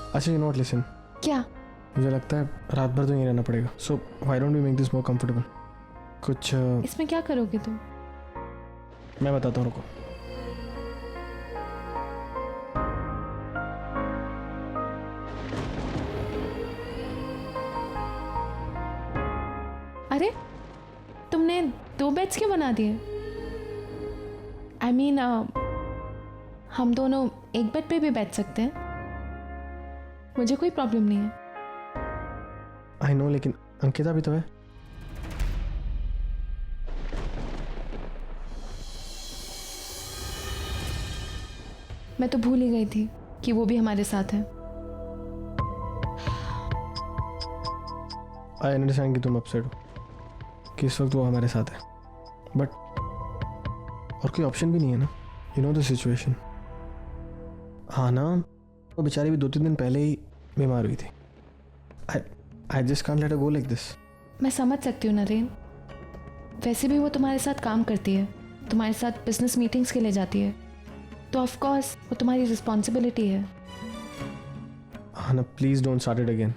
अच्छा, you not listen, क्या? मुझे लगता है रात भर तो यहीं रहना पड़ेगा। So why don't we make this more comfortable? कुछ इसमें क्या करोगे तुम? मैं बताता हूँ, रुको। अरे तुमने 2 बेड्स क्यों बना दिए? आई मीन हम दोनों एक बेड पे भी बैठ सकते हैं, मुझे कोई प्रॉब्लम नहीं है। आई नो, लेकिन अंकिता भी तो है। मैं तो भूल ही गई थी कि वो भी हमारे साथ है। आई अंडरस्टैंड कि तुम अपसेट हो कि इस वक्त वो हमारे साथ है, बट और कोई ऑप्शन भी नहीं है ना। You know the situation. हाँ ना, वो बेचारी भी 2-3 दिन पहले ही बीमार हुई थी। I just can't let her go like this. मैं समझ सकती हूँ नरेन, वैसे भी वो तुम्हारे साथ काम करती है, तुम्हारे साथ बिजनेस मीटिंग्स के लिए जाती है, तो ऑफ कोर्स वो तुम्हारी रिस्पॉन्सिबिलिटी है। हाँ ना, please don't start it again.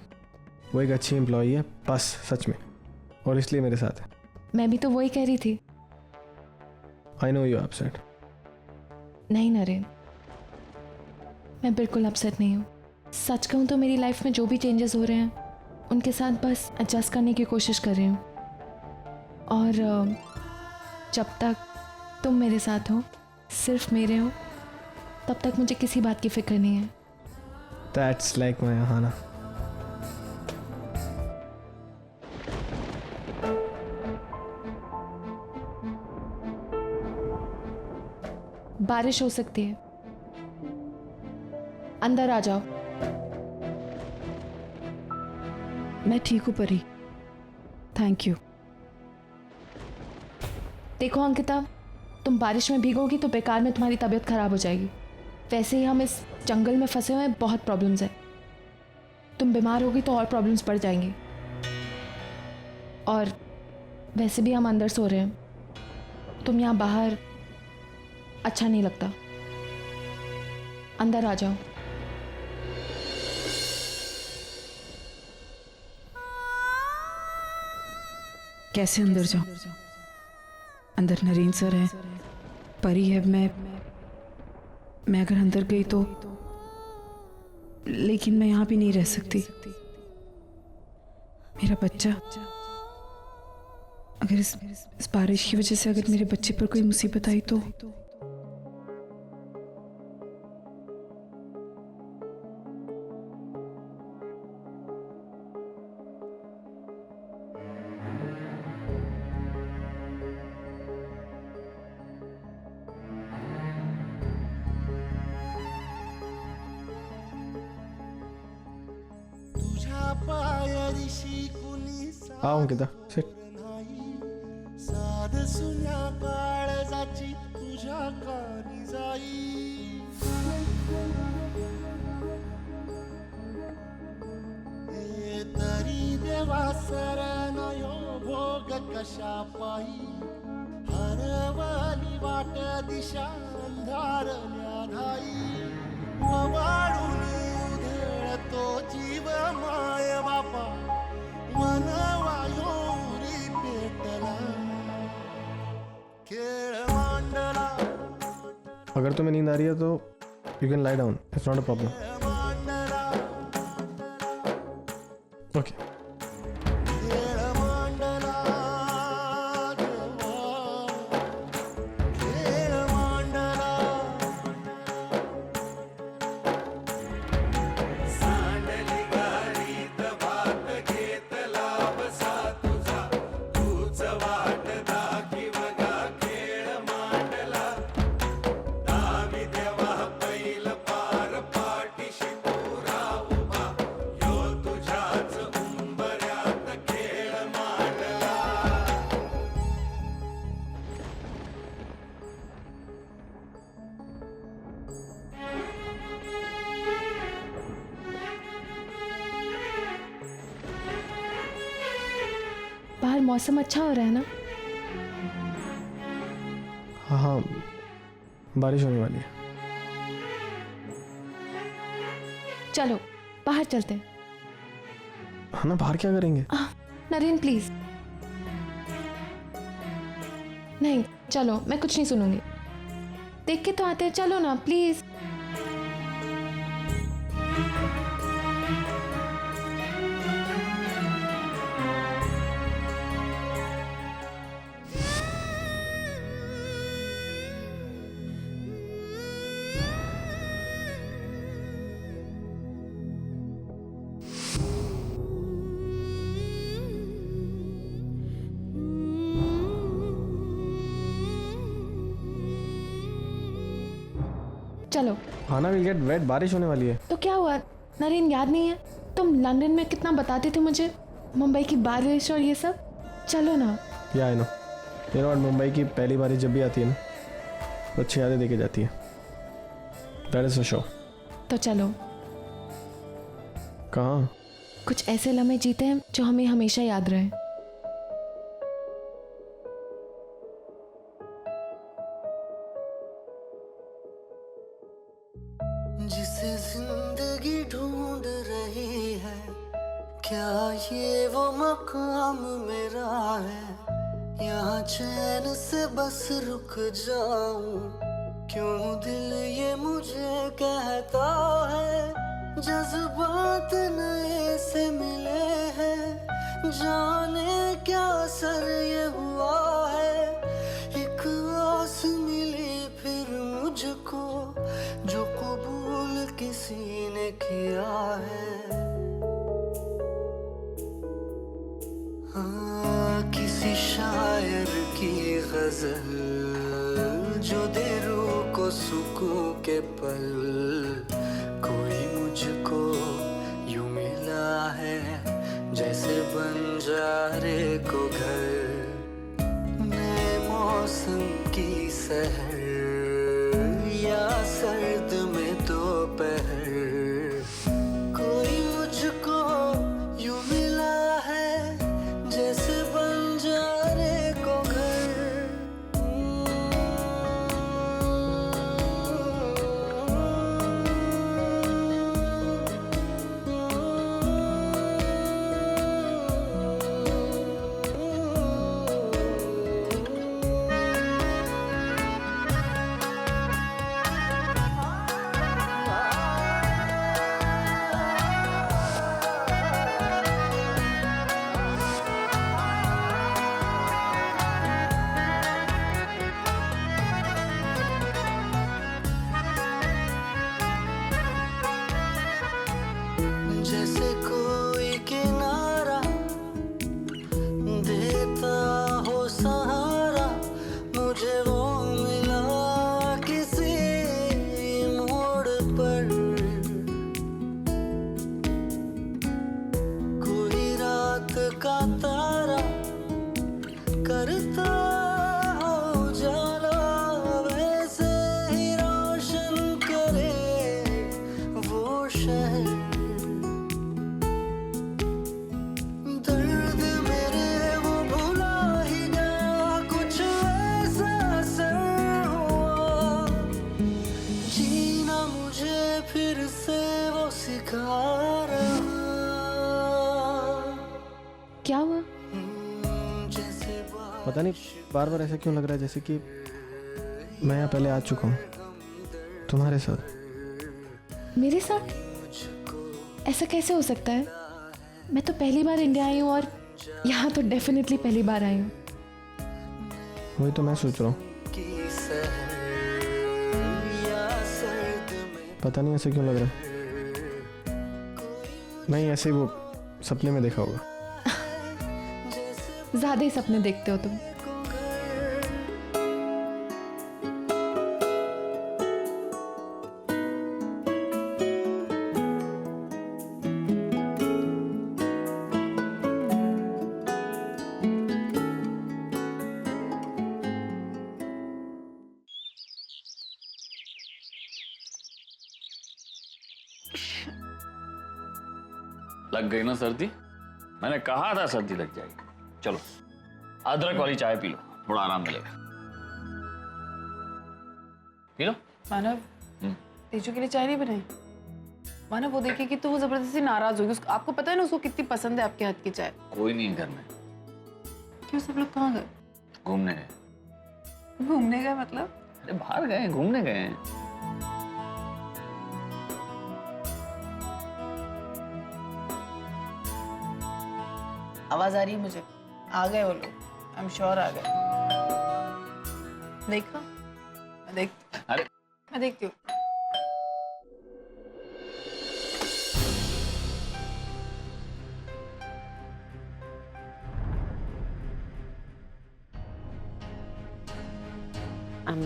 वो एक अच्छी एम्प्लॉई है बस, सच में, और इसलिए मेरे साथ है। मैं भी तो वही कह रही थी। I know you are upset. नहीं नरेन, मैं बिल्कुल अपसेट नहीं हूँ। सच कहूँ तो मेरी लाइफ में जो भी चेंजेस हो रहे हैं उनके साथ बस एडजस्ट करने की कोशिश कर रही हूँ, और जब तक तुम मेरे साथ हो, सिर्फ मेरे हो, तब तक मुझे किसी बात की फिक्र नहीं है। That's like my Ahana. बारिश हो सकती है, अंदर आ जाओ। मैं ठीक हूँ परी, थैंक यू। देखो अंकिता, तुम बारिश में भीगोगी तो बेकार में तुम्हारी तबीयत खराब हो जाएगी। वैसे ही हम इस जंगल में फंसे हुए हैं, बहुत प्रॉब्लम्स है। तुम बीमार होगी तो और प्रॉब्लम्स बढ़ जाएंगी, और वैसे भी हम अंदर सो रहे हैं, तुम यहाँ बाहर अच्छा नहीं लगता। अंदर आ जाओ। कैसे अंदर जाऊं? अंदर नरेन सर है, परी है, मैं अगर अंदर गई तो, लेकिन मैं यहाँ भी नहीं रह सकती। मेरा बच्चा, अगर इस बारिश की वजह से अगर मेरे बच्चे पर कोई मुसीबत आई तो। आओ अंकिता, सिट। साध सुन्या काळजाची तुझ्या कानी जाई, हे तरी देवा शरण यो भोग कशा पायी, हरवली वाट दिशा अंधारल्या धाई, वाळून उधळतो जीव माय बापा, वनवायोरी पेटला, खेळ मांडला, अगर तुम्हें नींद आ रही है तो you can lie down, it's not a problem. मांडला, ओके। खेळ मांडला देवा, खेळ मांडला, सांडली गारीत भात घेतला बसा तुझा, तूच वाट दाखीव गा खेळ मांडला, दावी देवा पैल पार पाठीशी पुरा उभा, यो तुझ्याच उंबऱ्यात खेळ मांडला. बाहर मौसम अच्छा हो रहा है ना? हाँ हाँ, बारिश होने वाली है। चलो बाहर चलते हैं। हाँ ना, बाहर क्या करेंगे? नरेन प्लीज। नहीं चलो, मैं कुछ नहीं सुनूंगी। देख के तो आते हैं, चलो ना प्लीज। चलो। हाँ ना, विल गेट वेट, बारिश होने वाली है। तो क्या हुआ नरेन, याद नहीं है? तुम लंदन में कितना बताते थे मुझे, मुंबई की बारिश और ये सब। चलो ना। या आई know, you know what, Mumbai की पहली बारिश जब भी आती है ना, तो अच्छी यादें देके जाती है। That is the show. तो चलो। कहाँ? कुछ ऐसे लम्हे जीते हैं जो हमें हमेशा याद रहे। जिसे जिंदगी ढूंढ रही है, क्या ये वो मकाम मेरा है? यहाँ चैन से बस रुक जाऊं, क्यों दिल ये मुझे कहता है? जज्बात नए से मिले हैं, जाने क्या असर ये हुआ है? एक आस मिली फिर मुझको, जो कबूल किसी ने किया है। हाँ, किसी शायर की गजल जो दे रूह को सुकून के पल, कोई मुझको यूं मिला है जैसे बंजारे को घर, नए मौसम की सहर या सर्द में दोपहर, कोई मुझको यूं मिला है जैसे बंजारे को घर। जैसे कोई किनारा देता हो सहारा, मुझे वो मिला किसी मोड़ पर। कोई रात का तारा करता हो जाला, वैसे ही रोशन करे वो शहर। दर्द मेरे वो भुला ही गया, कुछ ऐसा असर हुआ, जीना मुझे फिर से वो सिखा रहा। क्या हुआ? जैसे पता नहीं बार बार ऐसा क्यों लग रहा है जैसे कि मैं यहाँ पहले आ चुका हूँ तुम्हारे साथ। मेरे साथ? ऐसा कैसे हो सकता है? मैं तो पहली बार इंडिया आई हूँ और यहाँ तो डेफिनेटली पहली बार आई हूँ। वही तो मैं सोच रहा हूँ, की सहर या सर्द में पता नहीं ऐसे क्यों लग रहा है। नहीं, ऐसे ही वो सपने में देखा होगा। ज्यादा ही सपने देखते हो तुम। लग गई ना सर्दी? मैंने कहा था सर्दी लग जाएगी। चलो अदरक वाली चाय पी लो, थोड़ा आराम मिलेगा। P low. मानव, तेजू के लिए चाय नहीं बनाई? माना वो देखेगी तो वो जबरदस्ती नाराज होगी। आपको पता है ना उसको कितनी पसंद है आपके हाथ की चाय। कोई नहीं है घर में। क्यों सब लोग कहाँ गए? घूमने गए। घूमने गए मतलब? अरे बाहर गए, घूमने गए हैं। आवाज आ रही है मुझे। आ गए वो लोग, आई एम श्योर आ गए। देखा? अरे मैं देखती हूँ।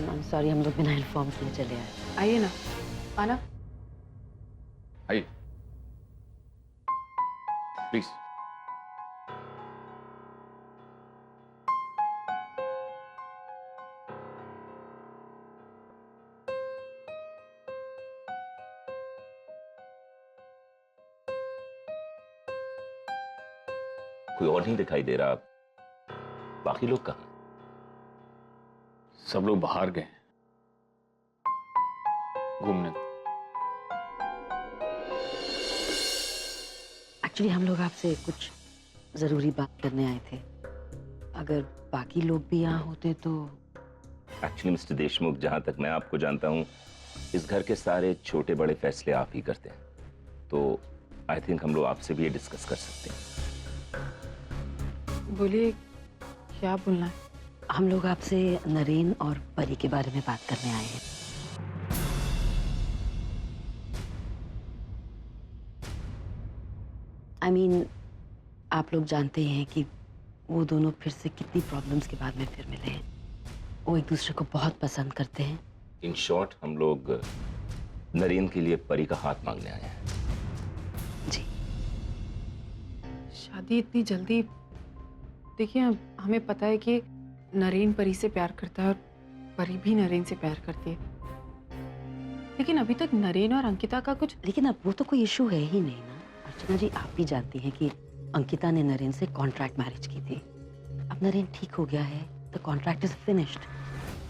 I'm sorry, हम लोग बिना इन्फॉर्म किए चले आए। आइए ना, आना। आइए प्लीज। कोई और नहीं दिखाई दे रहा। बाकी लोग कहाँ? सब लोग बाहर गए घूमने। एक्चुअली हम लोग आपसे कुछ जरूरी बात करने आए थे। अगर बाकी लोग भी यहाँ होते तो। एक्चुअली मिस्टर देशमुख, जहां तक मैं आपको जानता हूं, इस घर के सारे छोटे बड़े फैसले आप ही करते हैं, तो आई थिंक हम लोग आपसे भी ये डिस्कस कर सकते हैं। बोलिए, क्या बोलना है? हम लोग आपसे नरेन और परी के बारे में बात करने आए हैं। I mean, आप लोग जानते हैं कि वो दोनों फिर से कितनी प्रॉब्लम्स के बाद में फिर मिले हैं। वो एक दूसरे को बहुत पसंद करते हैं। इन शॉर्ट, हम लोग नरेन के लिए परी का हाथ मांगने आए हैं। जी। शादी इतनी जल्दी? देखिए, हमें पता है कि नरेन परी से प्यार करता है और परी भी नरेन से प्यार करती है, लेकिन अभी तक नरेन और अंकिता का कुछ। लेकिन अब वो तो कोई इशू है ही नहीं ना। अर्चना जी, आप भी जानती हैं कि अंकिता ने नरेन से कॉन्ट्रैक्ट मैरिज की थी। अब नरेन ठीक हो गया है, द कॉन्ट्रैक्ट इज फिनिश्ड,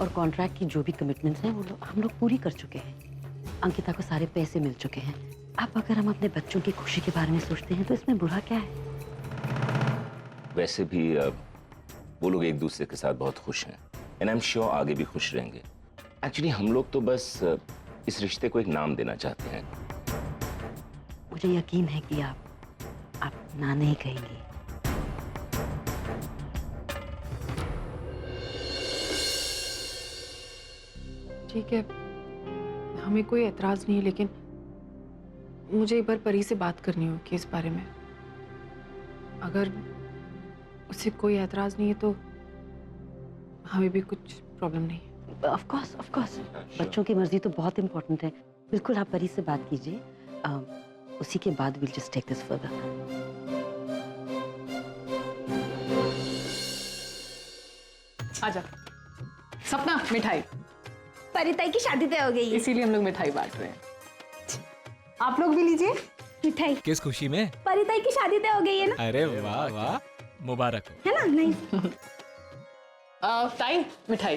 और कॉन्ट्रैक्ट की जो भी कमिटमेंट्स हैं वो हम लोग पूरी कर चुके हैं। अंकिता को सारे पैसे मिल चुके हैं। अब अगर हम अपने बच्चों की खुशी के बारे में सोचते हैं तो इसमें बुरा क्या है? वैसे भी वो लोग एक दूसरे के साथ बहुत खुश हैं, एंड आई एम श्योर आगे भी खुश रहेंगे। एक्चुअली हम लोग तो बस इस रिश्ते को एक नाम देना चाहते हैं। मुझे यकीन है कि आप ना नहीं कहेंगी। ठीक है, हमें कोई एतराज नहीं है, लेकिन मुझे एक बार परी से बात करनी होगी इस बारे में। अगर उसे कोई एतराज नहीं है तो हमें भी कुछ प्रॉब्लम नहीं है। ऑफ कोर्स बच्चों की मर्जी तो बहुत इंपॉर्टेंट है। बिल्कुल, आप परी से बात कीजिए। उसी के बाद will just take this further. आजा सपना, मिठाई। परिताई की शादी तय हो गई है, इसीलिए हम लोग मिठाई बांट रहे हैं। आप लोग भी लीजिए मिठाई। किस खुशी में? परिताई की शादी तय हो गई है ना? अरे वाह वाह, मुबारक हो। है ना? नहीं ताई, मिठाई।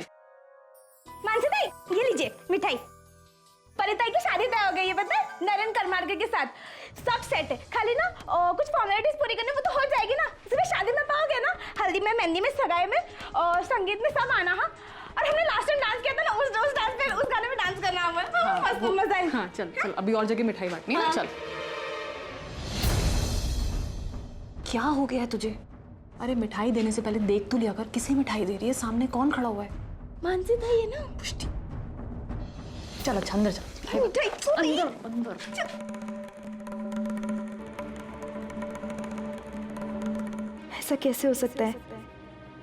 मानसी ताई, ये लीजिए मिठाई। परिताई की शादी तय हो गई है, पता है? नरेन करमारकर के साथ सब सेट है। खाली ना कुछ फॉर्मेलिटीज पूरी करनी, वो तो हो जाएगी ना। सिर्फ शादी में पाओगे ना, हल्दी में, मेहंदी में, सगाई में और संगीत में सब आना। हाँ, और हमने लास्ट टाइम डांस किया था ना, उस डांस पे, उस गाने में डांस करना हमें। मस्त मजा आएगा। हाँ, चल अभी और जगह मिठाई बांटनी है ना। चल। क्या हो गया है तुझे? अरे मिठाई देने से पहले देख तो लिया कर, किसे मिठाई दे रही है, सामने कौन खड़ा हुआ है? मानसी ताई है ना? पुष्टि। चल अच्छा अंदर चल। मिठाई अंदर। ऐसा कैसे हो सकता है?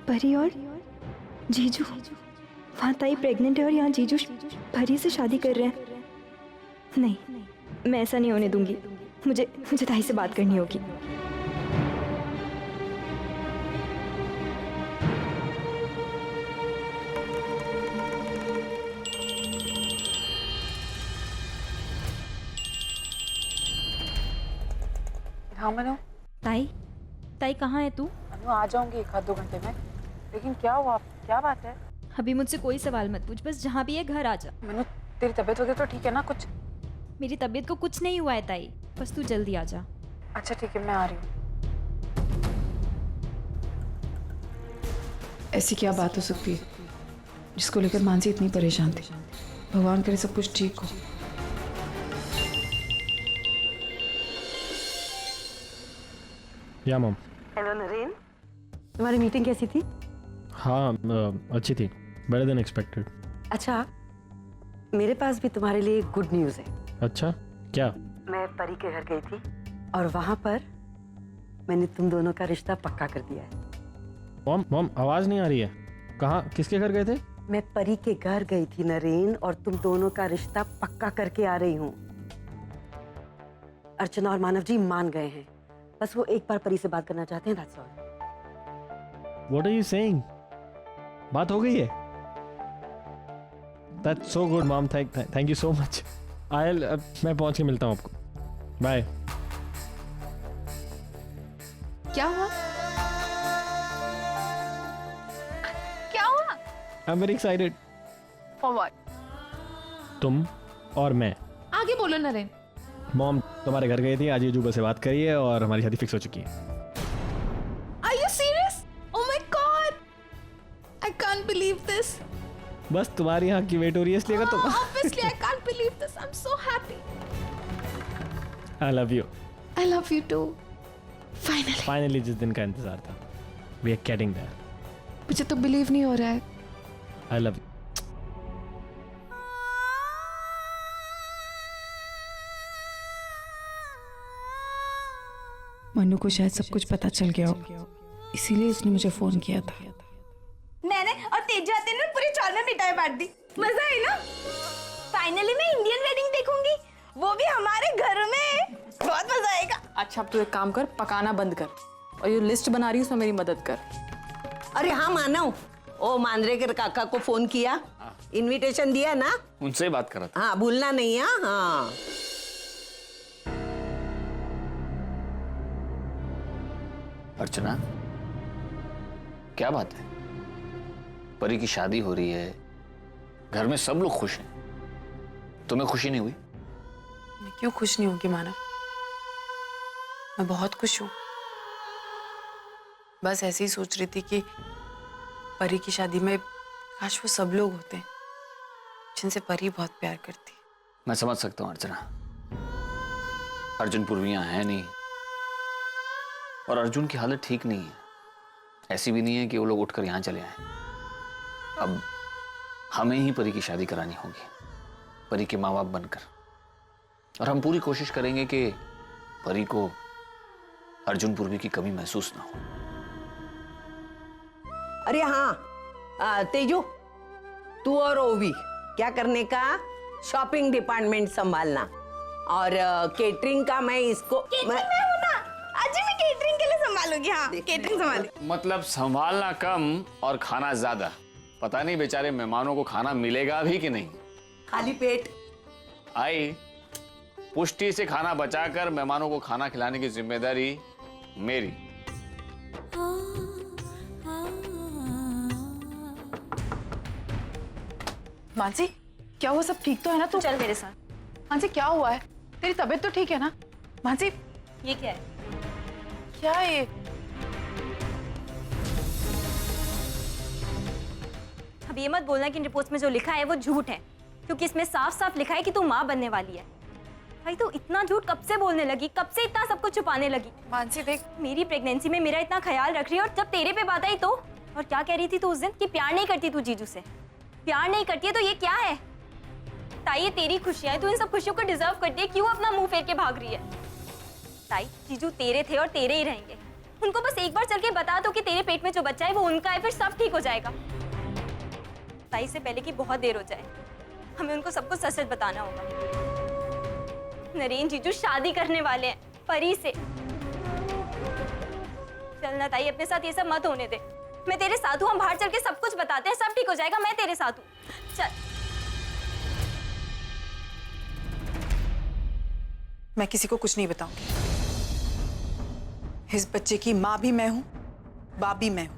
परी और जीजू, वहाँ ताई प्रेग्नेंट है और यहाँ जीजू परी से शादी कर रहे हैं। नहीं, मैं ऐसा नहीं होने दूंगी। मुझे ताई से बात करनी होगी। हाँ मनु। ताई कहाँ है तू? मनु, आ जाऊंगी 1-2 घंटे में। लेकिन क्या हुआ, क्या बात है? अभी मुझसे कोई सवाल मत पूछ, बस जहाँ भी है घर आ जा। मनु, तेरी तबीयत वगैरह तो ठीक है ना? कुछ मेरी तबीयत को कुछ नहीं हुआ है ताई, बस तू जल्दी आ जा। अच्छा ठीक है, मैं आ रही हूँ। ऐसी क्या बात हो सकती है जिसको लेकर मानसी इतनी परेशान थी? भगवान करे सब कुछ ठीक हो। या मॉम। हेलो नरेन, तुम्हारी मीटिंग कैसी थी? हाँ अच्छी थी, बेटर देन एक्सपेक्टेड। अच्छा, मेरे पास भी तुम्हारे लिए गुड न्यूज़ है। अच्छा क्या? मैं परी के घर गई थी और वहां पर मैंने तुम दोनों का रिश्ता पक्का कर दिया है। मॉम मॉम आवाज़ नहीं आ रही है। कहाँ, किसके घर गए थे? मैं परी के घर गई थी नरेन, और तुम दोनों का रिश्ता पक्का करके आ रही हूँ। अर्चना और मानव जी मान गए हैं, बस वो एक बार परी से बात करना चाहते हैं, that's all. What are you saying? बात हो गई है? That's so good, mom. Thank you so much. मैं पहुंच के मिलता हूँ आपको। बाय। क्या हुआ? क्या हुआ? I'm very excited. For what? तुम और मैं। आगे बोलो नरेन। मॉम तुम्हारे घर गई थी, आज ये जुबा से बात करिए और हमारी शादी फिक्स हो चुकी है। Are you serious? Oh my God! I can't believe this. बस तुम्हारी यहाँ की वेट हो रही है इसलिए। तुम Obviously, I can't believe this. I'm so happy. I love you. I love you too. Finally. Finally जिस दिन का इंतजार था। We are getting there. मुझे तो बिलीव नहीं हो रहा है। I love you. मनु को शायद सब कुछ पता चल गया होगा, इसीलिए इसने मुझे फोन किया था। मैंने और तेज आते ने पूरी चौल में मिठाई बांट दी। मजा है ना? फाइनली मैं इंडियन वेडिंग देखूंगी, वो भी हमारे घर में। बहुत मजा आएगा। अच्छा अब तू एक काम कर, पकाना बंद कर और ये लिस्ट बना रही है उसमें मेरी मदद कर। अरे हाँ मानव, ओ मांद्रेकर काका को फोन किया, इनविटेशन दिया ना? उनसे ही बात कर रहा था। हाँ भूलना नहीं है। हाँ अर्चना, क्या बात है? परी की शादी हो रही है, घर में सब लोग खुश हैं, तुम्हें खुशी नहीं हुई? मैं क्यों खुश नहीं होंगी मानव? मैं बहुत खुश हूँ। बस ऐसे ही सोच रही थी कि परी की शादी में काश वो सब लोग होते जिनसे परी बहुत प्यार करती। मैं समझ सकता हूँ अर्चना, अर्जुन पूर्वियाँ हैं नहीं और अर्जुन की हालत ठीक नहीं है। ऐसी भी नहीं है कि वो लोग उठकर यहाँ चले आए। अब हमें ही परी की शादी करानी होगी, परी के माँ बाप बनकर, और हम पूरी कोशिश करेंगे कि परी को अर्जुन पूर्वी की कमी महसूस ना हो। अरे हाँ तेजू, तू और ओवी क्या करने का? शॉपिंग डिपार्टमेंट संभालना, और केटरिंग का मैं इसको मैं हूं ना, आज मैं केटरिंग के लिए संभालूंगी। हाँ केटरिंग संभालूंगी। मतलब संभालना कम और खाना ज्यादा। पता नहीं बेचारे मेहमानों को खाना मिलेगा भी कि नहीं। खाली पेट आई पुष्टि से खाना बचाकर मेहमानों को खाना खिलाने की जिम्मेदारी मेरी। मानसी, क्या हुआ? सब ठीक तो है ना? तू चल मेरे साथ। मानसी क्या हुआ है? तेरी तबीयत तो ठीक है ना? मानसी ये क्या है? क्या है ये? अब ये मत बोलना कि इन रिपोर्ट्स में जो लिखा है वो झूठ है, क्योंकि इसमें साफ साफ लिखा है कि तू माँ बनने वाली है। भाई तू इतना झूठ कब से बोलने लगी? कब से इतना सब कुछ छुपाने लगी? मानसी देख, मेरी प्रेगनेंसी में मेरा इतना ख्याल रख रही है, और जब तेरे पे बात आई तो? और क्या कह रही थी तू उस दिन कि प्यार नहीं करती तू जीजू से? प्यार नहीं करती है तो ये क्या है? ताई ये तेरी खुशियां है, तू इन सब खुशियों को डिजर्व करती है, क्यों अपना मुंह फेर के भाग रही है? ताई जीजू तेरे थे और तेरे ही रहेंगे। उनको बस एक बार चल के बता दो कि तेरे पेट में जो बच्चा है वो उनका है, फिर सब ठीक हो जाएगा। ताई से पहले कि बहुत देर हो जाए, हमें उनको सब कुछ सच सच बताना होगा। नरेन जीजू शादी करने वाले हैं परी से। चलना ताई, अपने साथ ये सब मत होने दे। मैं तेरे साथ हूँ, हम बाहर चल के सब कुछ बताते हैं, सब ठीक हो जाएगा। मैं तेरे साथ हूँ, चल। मैं किसी को कुछ नहीं बताऊंगी। इस बच्चे की माँ भी मैं हूँ, बाप भी मैं हूँ।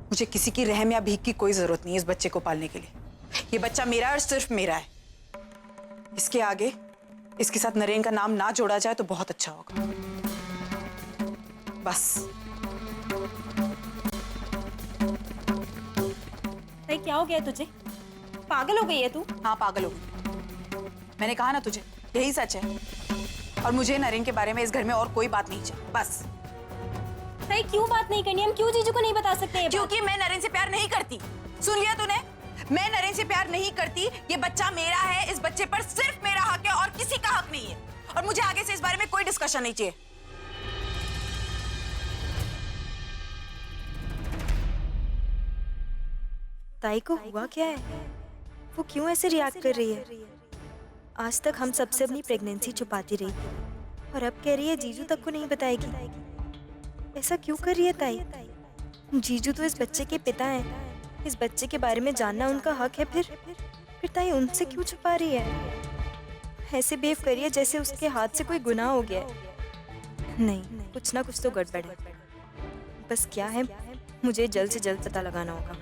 मुझे किसी की रहम या भीख की कोई जरूरत नहीं है इस बच्चे को पालने के लिए। ये बच्चा मेरा है और सिर्फ मेरा है। इसके आगे इसके साथ नरेन का नाम ना जोड़ा जाए तो बहुत अच्छा होगा। बस। ताई क्या हो गया तुझे? पागल हो गई है तू? हाँ, पागल हो गई। मैंने कहा ना तुझे, यही सच है। और मुझे नरेन के बारे में इस घर में और कोई बात नहीं चाहिए, बस। ताई क्यों बात नहीं करनी? हम क्यों जीजू को नहीं बता सकते ये बात? क्योंकि मैं नरेन से प्यार नहीं करती। सुन लिया तूने? मैं नरेन से प्यार नहीं करती। ये बच्चा मेरा है, इस बच्चे पर सिर्फ मेरा हक है और किसी का हक नहीं है। और मुझे आगे से इस बारे में कोई डिस्कशन नहीं चाहिए। ताई को हुआ क्या है? वो क्यों ऐसे रिएक्ट कर रही है? आज तक हम सबसे अपनी प्रेगनेंसी छुपाती रही और अब कह रही है जीजू तक को नहीं बताएगी। ऐसा क्यों कर रही है ताई? जीजू तो इस बच्चे के पिता हैं। इस बच्चे के बारे में जानना उनका हक है। फिर ताई उनसे क्यों छुपा रही है? ऐसे बिहेव कर रही है जैसे उसके हाथ से कोई गुनाह हो गया है। नहीं, कुछ ना कुछ तो गड़बड़ है। बस क्या है, मुझे जल्द से जल्द पता लगाना होगा।